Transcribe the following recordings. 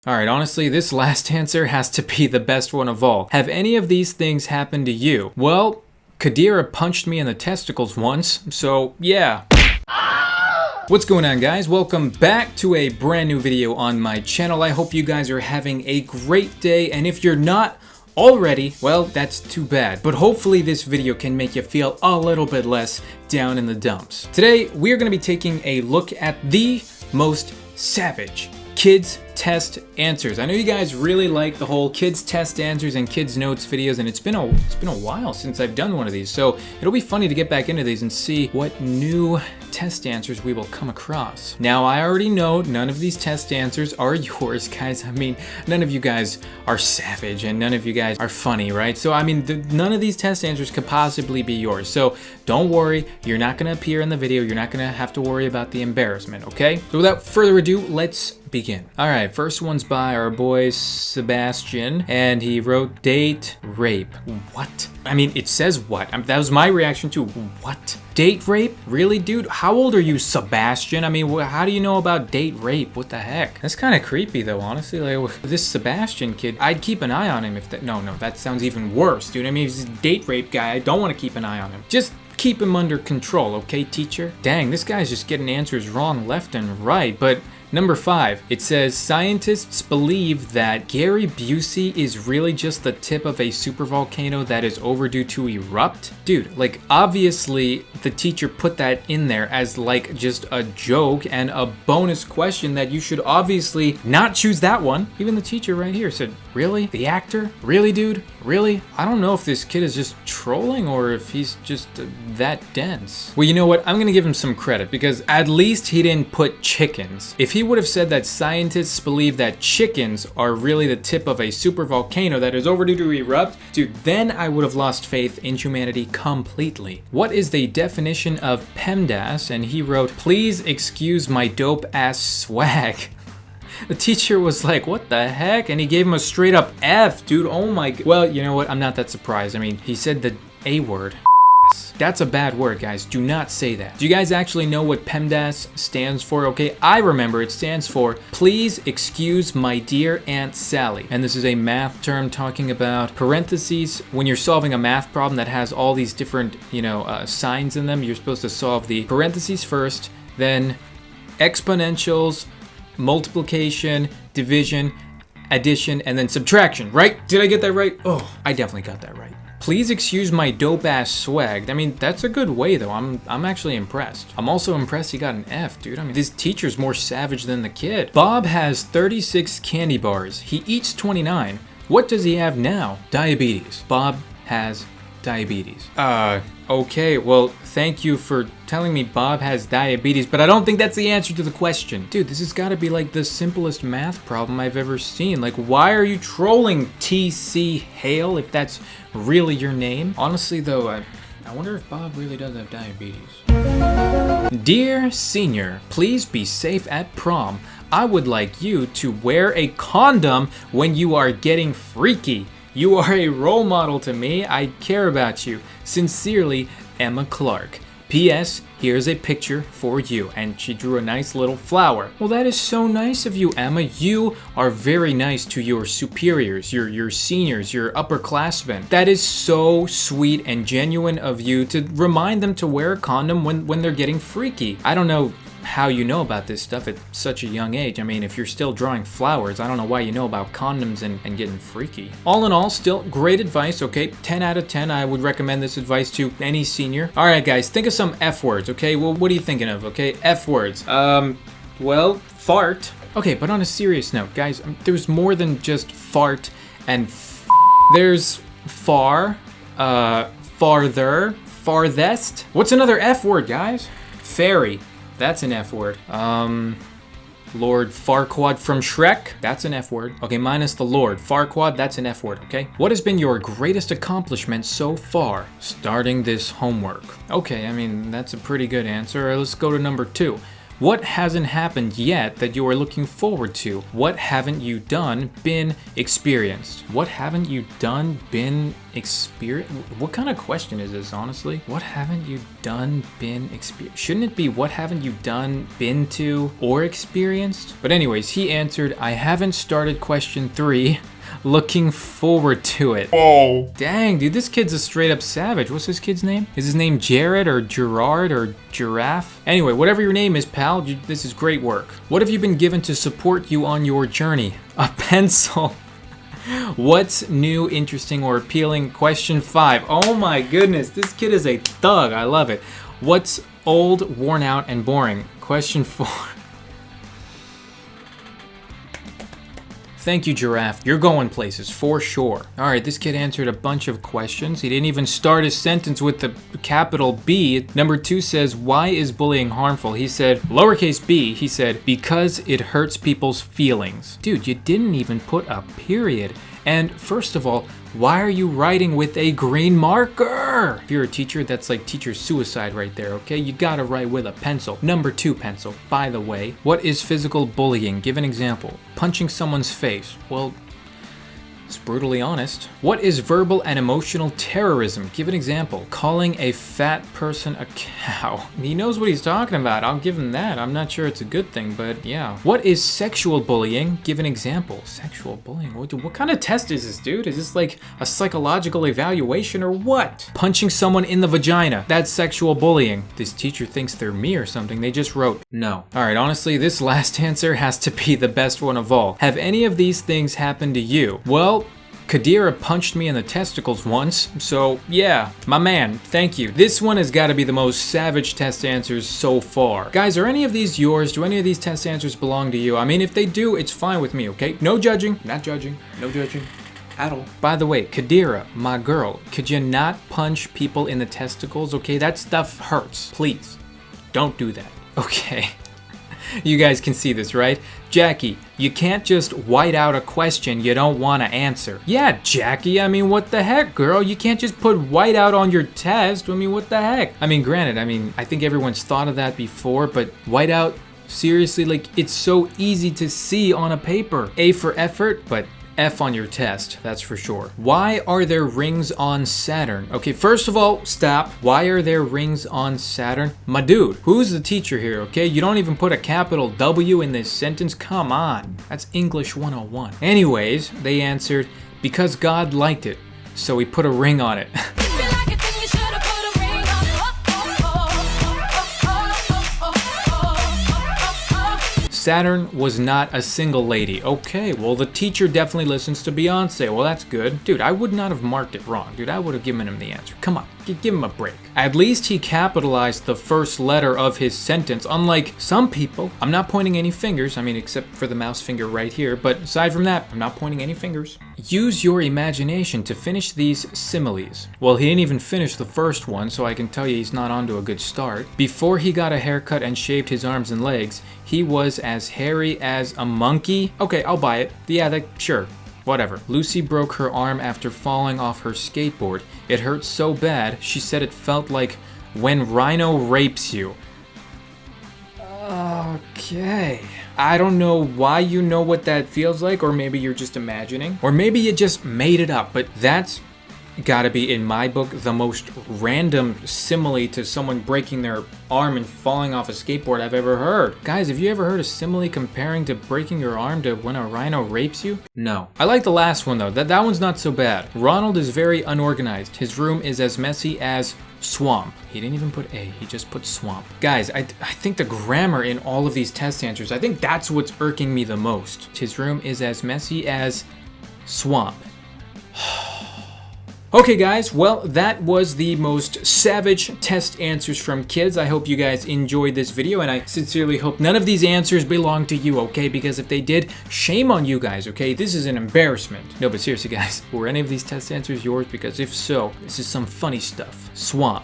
Alright, honestly, this last answer has to be the best one of all. Have any of these things happened to you? Well, Kadira punched me in the testicles once, so yeah. What's going on, guys? Welcome back to a brand new video on my channel. I hope you guys are having a great day, and if you're not already, well, that's too bad. But hopefully this video can make you feel a little bit less down in the dumps. Today, we are going to be taking a look at the most savage kids test answers. I know you guys really like the whole kids test answers and kids notes videos, and it's been a while since I've done one of these, so it'll be funny to get back into these and see what new test answers we will come across. Now, I already know none of these test answers are yours, guys. I mean, none of you guys are savage and none of you guys are funny, right? So I mean, none of these test answers could possibly be yours. So don't worry, you're not gonna appear in the video. You're not gonna have to worry about the embarrassment, okay? So without further ado, let's begin. All right, first one's by our boy Sebastian, and he wrote date rape. What? I mean, it says what? That was my reaction to what? Date rape? Really, dude? How old are you, Sebastian? I mean, how do you know about date rape? What the heck? That's kind of creepy, though, honestly. Like, this Sebastian kid, I'd keep an eye on him if that. No, that sounds even worse, dude. I mean, if he's a date rape guy, I don't want to keep an eye on him. Just keep him under control, okay, teacher? Dang, this guy's just getting answers wrong left and right, but. Number 5, it says, scientists believe that Gary Busey is really just the tip of a supervolcano that is overdue to erupt. Dude, like, obviously the teacher put that in there as like just a joke and a bonus question that you should obviously not choose that one. Even the teacher right here said, really? The actor? Really, dude? Really? I don't know if this kid is just trolling or if he's just that dense. Well, you know what? I'm gonna give him some credit because at least he didn't put chickens. If he would have said that scientists believe that chickens are really the tip of a supervolcano that is overdue to erupt, dude, then I would have lost faith in humanity completely. What is the definition of PEMDAS? And he wrote, please excuse my dope ass swag. The teacher was like, what the heck? And he gave him a straight up F, dude. Oh my god. Well, you know what? I'm not that surprised. I mean, he said the A word. That's a bad word, guys. Do not say that. Do you guys actually know what PEMDAS stands for? Okay, I remember it stands for please excuse my dear Aunt Sally. And this is a math term talking about parentheses. When you're solving a math problem that has all these different, signs in them, you're supposed to solve the parentheses first, then exponentials, multiplication, division, addition, and then subtraction, right? Did I get that right? Oh, I definitely got that right. Please excuse my dope ass swag. I mean, that's a good way though. I'm actually impressed. I'm also impressed he got an F, dude. I mean, this teacher's more savage than the kid. Bob has 36 candy bars. He eats 29. What does he have now? Diabetes. Bob has diabetes. Okay, well, thank you for telling me Bob has diabetes, but I don't think that's the answer to the question. Dude, this has got to be like the simplest math problem I've ever seen. Like, why are you trolling TC Hale if that's really your name? Honestly, though, I wonder if Bob really does have diabetes. Dear senior, please be safe at prom. I would like you to wear a condom when you are getting freaky. You are a role model to me. I care about you. Sincerely, Emma Clark. P.S. Here's a picture for you. And she drew a nice little flower. Well, that is so nice of you, Emma. You are very nice to your superiors, your seniors, your upperclassmen. That is so sweet and genuine of you to remind them to wear a condom when they're getting freaky. I don't know how you know about this stuff at such a young age. I mean, if you're still drawing flowers, I don't know why you know about condoms and getting freaky. All in all, still great advice, okay? 10 out of 10, I would recommend this advice to any senior. All right, guys, think of some F words, okay? Well, what are you thinking of, okay? F words. Well, fart. Okay, but on a serious note, guys, there's more than just fart and There's far, farther, farthest. What's another F word, guys? Fairy. That's an F word. Lord Farquaad from Shrek, that's an F word. Okay, minus the Lord. Farquaad, that's an F word, okay? What has been your greatest accomplishment so far? Starting this homework. Okay, I mean, that's a pretty good answer. Let's go to number 2. What hasn't happened yet that you are looking forward to? What haven't you done, been experienced? What haven't you done, been experienced? What kind of question is this, honestly? What haven't you done, been experienced? Shouldn't it be what haven't you done, been to, or experienced? But anyways, he answered, I haven't started question 3. Looking forward to it. Oh. Dang, dude, this kid's a straight up savage. What's this kid's name? Is his name Jared or Gerard or Giraffe? Anyway, whatever your name is, pal, this is great work. What have you been given to support you on your journey? A pencil. What's new, interesting, or appealing? Question 5. Oh my goodness, this kid is a thug. I love it. What's old, worn out, and boring? Question 4. Thank you, Giraffe. You're going places, for sure. Alright, this kid answered a bunch of questions. He didn't even start his sentence with the capital B. Number 2 says, why is bullying harmful? He said, lowercase b, he said, because it hurts people's feelings. Dude, you didn't even put a period. And first of all, why are you writing with a green marker? If you're a teacher, that's like teacher suicide right there, okay? You gotta write with a pencil. Number 2 pencil. By the way, what is physical bullying? Give an example. Punching someone's face. Well, it's brutally honest. What is verbal and emotional terrorism? Give an example. Calling a fat person a cow. He knows what he's talking about. I'll give him that. I'm not sure it's a good thing, but yeah. What is sexual bullying? Give an example. Sexual bullying? What kind of test is this, dude? Is this like a psychological evaluation or what? Punching someone in the vagina. That's sexual bullying. This teacher thinks they're me or something. They just wrote no. All right, honestly, this last answer has to be the best one of all. Have any of these things happened to you? Well, Kadira punched me in the testicles once, so yeah, my man, thank you. This one has got to be the most savage test answers so far. Guys, are any of these yours? Do any of these test answers belong to you? I mean, if they do, it's fine with me, okay? No judging, not judging, no judging at all. By the way, Kadira, my girl, could you not punch people in the testicles, okay? That stuff hurts. Please, don't do that, okay? You guys can see this, right? Jackie, you can't just white out a question you don't want to answer. Yeah, Jackie, I mean, what the heck, girl? You can't just put white out on your test. I mean, what the heck? I mean, granted, I think everyone's thought of that before, but white out, seriously, like, it's so easy to see on a paper. A for effort, but F on your test, that's for sure. Why are there rings on Saturn? Okay, first of all, stop. Why are there rings on Saturn? My dude, who's the teacher here, okay? You don't even put a capital W in this sentence? Come on. That's English 101. Anyways, they answered, because God liked it, so he put a ring on it. Saturn was not a single lady. Okay, well, the teacher definitely listens to Beyonce. Well, that's good. Dude, I would not have marked it wrong. Dude, I would have given him the answer. Come on, give him a break. At least he capitalized the first letter of his sentence, unlike some people. I'm not pointing any fingers, I mean, except for the mouse finger right here, but aside from that, I'm not pointing any fingers. Use your imagination to finish these similes. Well, he didn't even finish the first one, so I can tell you he's not on to a good start. Before he got a haircut and shaved his arms and legs, he was as hairy as a monkey. Okay, I'll buy it. Yeah, sure. Whatever. Lucy broke her arm after falling off her skateboard. It hurt so bad, she said it felt like when Rhino rapes you. Okay. I don't know why you know what that feels like, or maybe you're just imagining, or maybe you just made it up, but that's gotta be, in my book, the most random simile to someone breaking their arm and falling off a skateboard I've ever heard. Guys, have you ever heard a simile comparing to breaking your arm to when a rhino rapes you? No. I like the last one though. That one's not so bad. Ronald is very unorganized. His room is as messy as swamp. He didn't even put A, he just put swamp. Guys, I think the grammar in all of these test answers, I think that's what's irking me the most. His room is as messy as swamp. Okay guys, well, that was the most savage test answers from kids. I hope you guys enjoyed this video, and I sincerely hope none of these answers belong to you, okay? Because if they did, shame on you guys, okay? This is an embarrassment. No, but seriously guys, were any of these test answers yours? Because if so, this is some funny stuff. Swamp.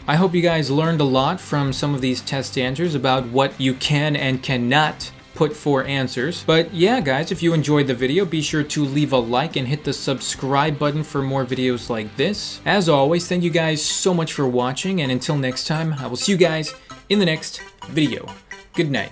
I hope you guys learned a lot from some of these test answers about what you can and cannot put for answers. But yeah guys, if you enjoyed the video, be sure to leave a like and hit the subscribe button for more videos like this. As always, thank you guys so much for watching, and until next time, I will see you guys in the next video. Good night.